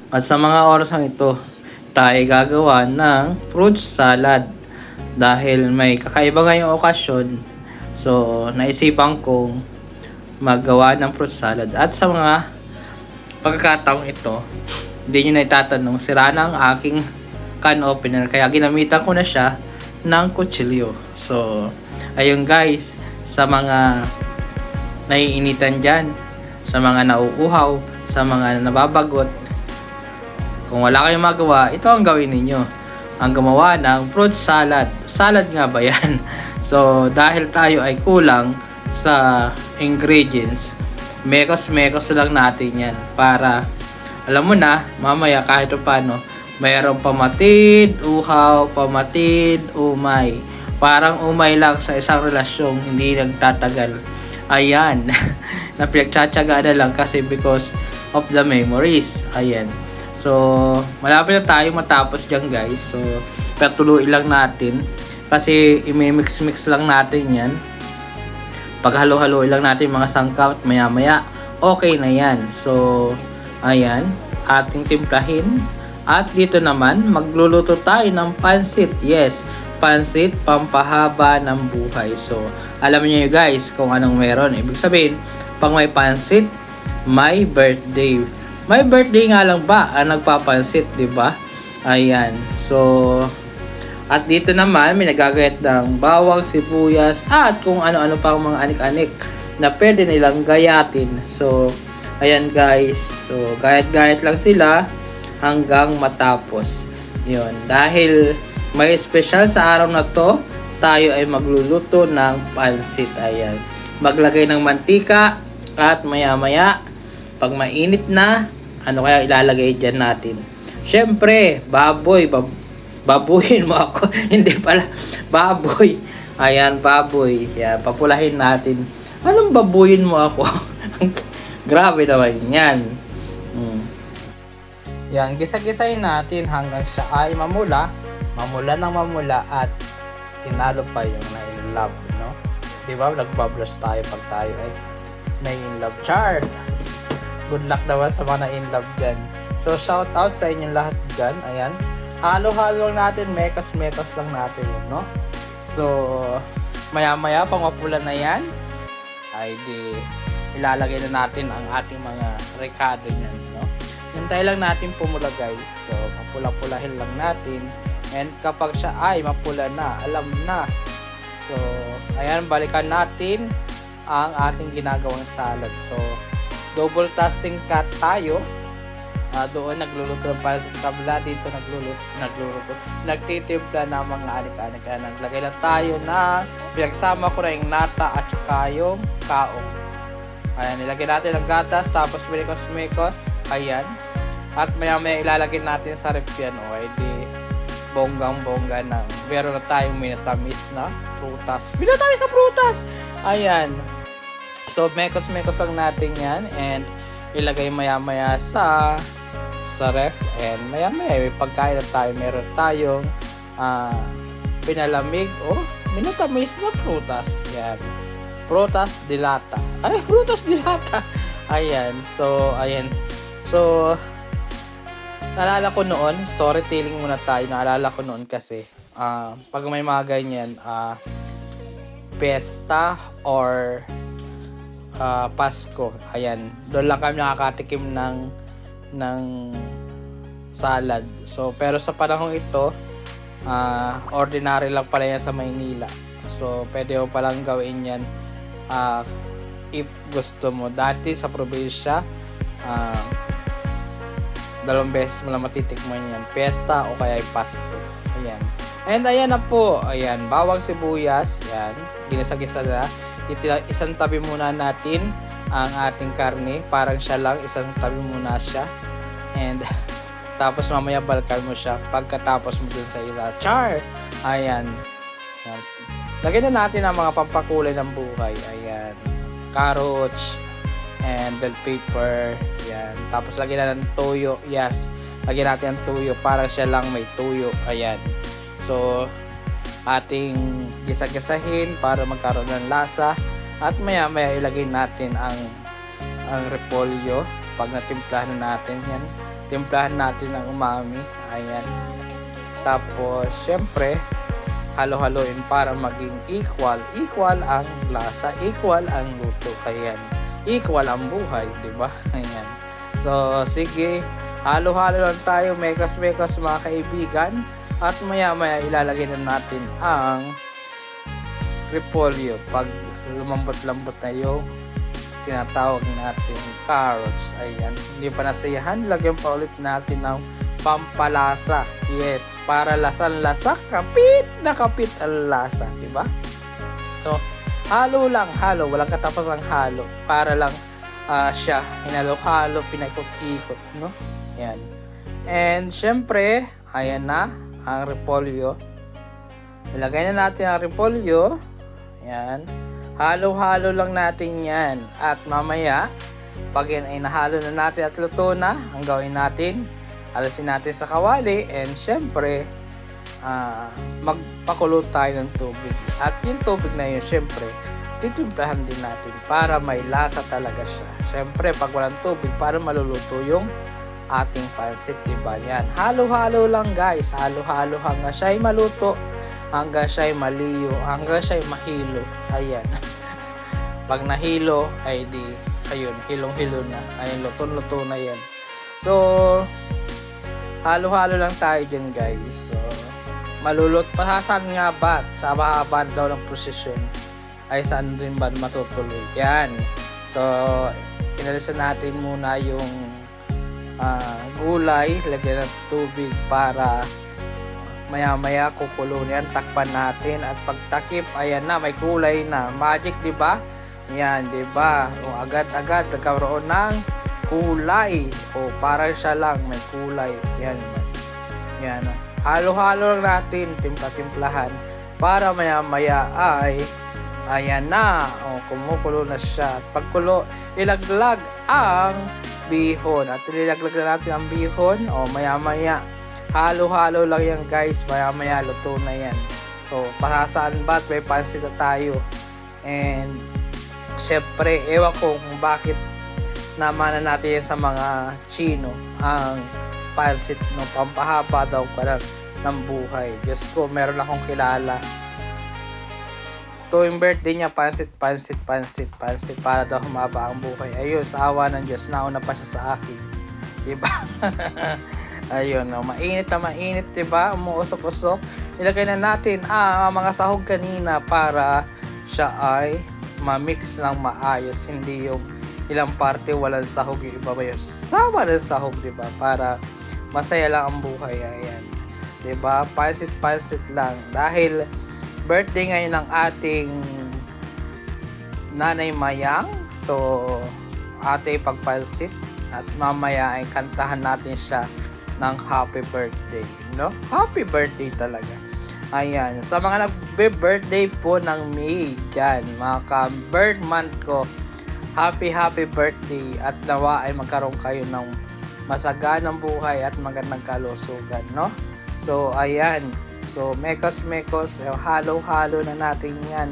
At sa mga orasang ito, tayo gagawa ng fruit salad. Dahil may kakaiba ngayong okasyon, so naisipan kong maggawa ng fruit salad. At sa mga pagkakataong ito, hindi nyo na itatanong, sira na ang aking can opener. Kaya ginamitan ko na siya ng kutsilyo. So, ayun guys, sa mga naiinitan dyan, sa mga nauuhaw, sa mga nababagot, kung wala kayong magawa, ito ang gawin ninyo. Ang gumawa ng fruit salad. Salad nga ba yan? So, dahil tayo ay kulang sa ingredients, mekos-mekos lang natin yan. Para, alam mo na, mamaya kahit paano, mayroong pamatid, uhaw, pamatid, umay. Parang umay lang sa isang relasyong hindi nagtatagal. Ayan. Na pinagtsatsagaan na lang kasi because of the memories. Ayan. So, malapit na tayo matapos dyan guys. So, patuloy lang natin. Kasi imimix-mix lang natin yan. Paghalo-haloin lang natin mga sangkap at maya-maya, okay na yan. So, ayan. Ating timplahin. At dito naman, magluluto tayo ng pansit. Yes, pansit pampahaba ng buhay. So, alam niyo guys kung anong meron. Ibig sabihin, pag may pansit, may birthday. May birthday nga lang ba ang nagpapansit, di ba? Ayan. So, at dito naman, may nagagayat ng bawang, sibuyas, at kung ano-ano pa mga anik-anik na pwede nilang gayatin. So, ayan guys. So, gayat-gayat lang sila hanggang matapos. Yun. Dahil may special sa araw na to, tayo ay magluluto ng pansit. Ayan. Maglagay ng mantika at maya-maya, pag mainit na, ano kaya ilalagay dyan natin? Syempre, baboy. Babuyin mo ako. Hindi pala. Baboy. Ayan, baboy. Yan, papulahin natin. Anong babuyin mo ako? Grabe naman yan. Yan, gisa-gisahin natin hanggang siya ay mamula. Mamula ng mamula at tinalo pa yung na-in-love, no? Diba? Nagbablush tayo pag tayo ay na-in-love. Char! Good luck naman sa mga na-in-love dyan. So, shout out sa inyong lahat dyan. Ayan. Halo-halo natin. Mekas-mekas lang natin yun, no? So, maya-maya, pang mapula na yan, ay di ilalagay na natin ang ating mga recado niyan, no? Hintay lang natin pumula, guys. So, mapula-pulahin lang natin. And kapag siya ay mapula na, alam na. So, ayan, balikan natin ang ating ginagawang salad. So, double tasting cut tayo. Doon nagluluto ng para sa kabila, dito nagluluto. Nagtitimpla ng mga anik-anik. Naglagay lang tayo na pinagsama ko na yung nata at saka yung kaong. Ayan, nilagay natin ang gatas, tapos minikos-mikos. Ayan. At maya-maya ilalagay natin sa rep yan. O, edi bonggang-bongga na. Meron na tayong minatamis na prutas. Minatamis sa prutas! Ayan. So, mekos-mekos lang natin yan. And ilagay maya-maya sa ref. And maya-maya, may pagkain na tayo. Meron tayong pinalamig o minatamis na prutas. Yan. Prutas dilata. Ay, prutas dilata. Ayan. So, ayan. So, naalala ko noon, storytelling muna tayo. Naalala ko noon kasi, pag may mga ganyan, pesta or Pasko. Ayan. Doon lang kami nakakatikim ng salad. So, pero sa panahong ito, ordinary lang pala yan sa Maynila. So, pwede mo palang gawin yan if gusto mo. Dati sa probinsya, dalawang beses mo lang matitikman yan. Pesta o kaya Pasko. Ayan. And ayan na po. Ayan. Bawang sibuyas. Ayan. Ginisa-gisa na. Isang tabi muna natin ang ating karne. Parang siya lang. Isang tabi muna siya. And tapos mamaya balkan mo siya pagkatapos mo dun sa isa. Char! Ayan. Ayan. Lagyan na natin ang mga pampakulay ng buhay. Ayan. Carrots and bell pepper. Ayan. Tapos lagyan na ng toyo. Yes. Lagyan natin ang toyo. Parang siya lang may toyo. Ayan. So, ating gisa-gisahin para magkaroon ng lasa. At maya-maya ilagay natin ang repolyo. Pag natimplahan na natin yan. timplahan natin ng umami. Ayan. Tapos, syempre, halo-haloin para maging equal. Equal ang lasa, equal ang luto. Ayan. Equal ang buhay, di ba? Ayan. So, sige, halo-halo lang tayo, mekas-mekas mga kaibigan. At maya-maya ilalagay na natin ang repolyo. Pag lumambot-lambot na yung tinatawag natin carrots. Ayan. Hindi pa nasayahan, lagyan pa ulit natin ng pampalasa. Yes, para lasang-lasa, kapit na kapit ang lasa, di ba? So, halo lang, halo, walang katapos ang halo. Para lang siya hinalo-halo, pinaikot-ikot, no? Yan. And syempre, ayan na ang repolyo. Ilagay na natin ang repolyo. Yan. Halo-halo lang natin yan. At mamaya, pag yan ay nahalo na natin at luto na, ang gawin natin, alasin natin sa kawali, and syempre, magpakulo tayo ng tubig. At yung tubig na yun, syempre, titimplahan din natin para may lasa talaga siya. Syempre, pag walang tubig, para maluluto yung ating pansit, diba? Yan. Halo-halo lang guys. Halo-halo hanggang siya'y maluto, hanggang siya'y maliyo, hanggang siya'y mahilo. Ayan. Pag nahilo, ay di, ayun, hilong-hilo na. Ayun, luto-luto na yan. So, halo-halo lang tayo dyan guys. So, malulot pa saan nga ba? Sa haba daw ng prosesyon ay saan din ba matutuloy? Yan. So, inalisan natin muna yung gulay, lagyan ng tubig para maya-maya kukulo yan, takpan natin at pagtakip, ayan na, may kulay na. Magic, di ba? Yan, di ba? O agad-agad nagkaroon ng kulay. O parang siya lang may kulay. Yan. Yan. Halo-halo lang natin, timpla-timplahan para maya-maya ay ayan na. O kumukulo na siya. At pagkulo, ilaglag ang bihon. At ilaglag na natin ang bihon. O maya-maya. Halo-halo lang yan guys. Maya-maya luto na yan. So, para saan ba't may pansit na tayo. And syempre, ewan ko kung bakit naman na natin yan sa mga Chino ang pansit, no, pampahaba daw ka ng buhay. Diyos ko, meron akong kilala. Tuwing birthday niya, pansit para daw humaba ang buhay. Ayun, sa awa ng Diyos, nauna pa siya sa akin. Diba? Ayun, no, mainit na mainit, diba? Umuusok-usok. Ilagay na natin ang mga sahog kanina para siya ay ma-mix lang maayos. Hindi yung ilang parte walang sahog, yung iba ba yung sama ng sahog, diba? Para masaya lang ang buhay. Ayan, diba? Pansit lang. Dahil birthday ngayon ng ating Nanay Mayang, so ate pagpansit at mamaya ay kantahan natin siya ng happy birthday, no? Happy birthday talaga. Ayan, sa mga nagbe-birthday po ng May, dyan, mga ka-birth month ko, happy birthday at nawa ay magkaroon kayo ng masaganang buhay at magandang kalusugan, no? So, ayan. So, mekos, halo-halo na natin yan.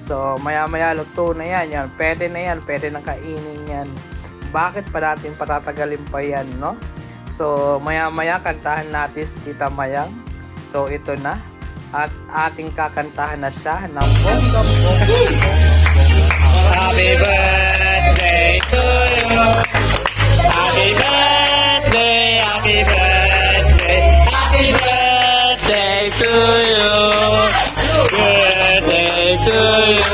So, maya-maya luto na yan. Yan, pwede na yan. Pwede nang kainin yan. Bakit pa natin patatagalin pa yan, no? So, maya-maya kantahan natin si Tita Mayang. So, ito na. At ating kakantahan na siya ng Happy birthday to you. Happy birthday, happy birthday, happy birthday to you. Birthday to you.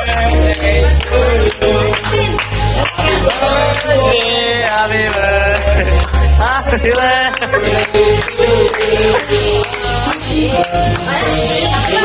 Birthday to you. Happy birthday, happy birthday, happy birthday to you.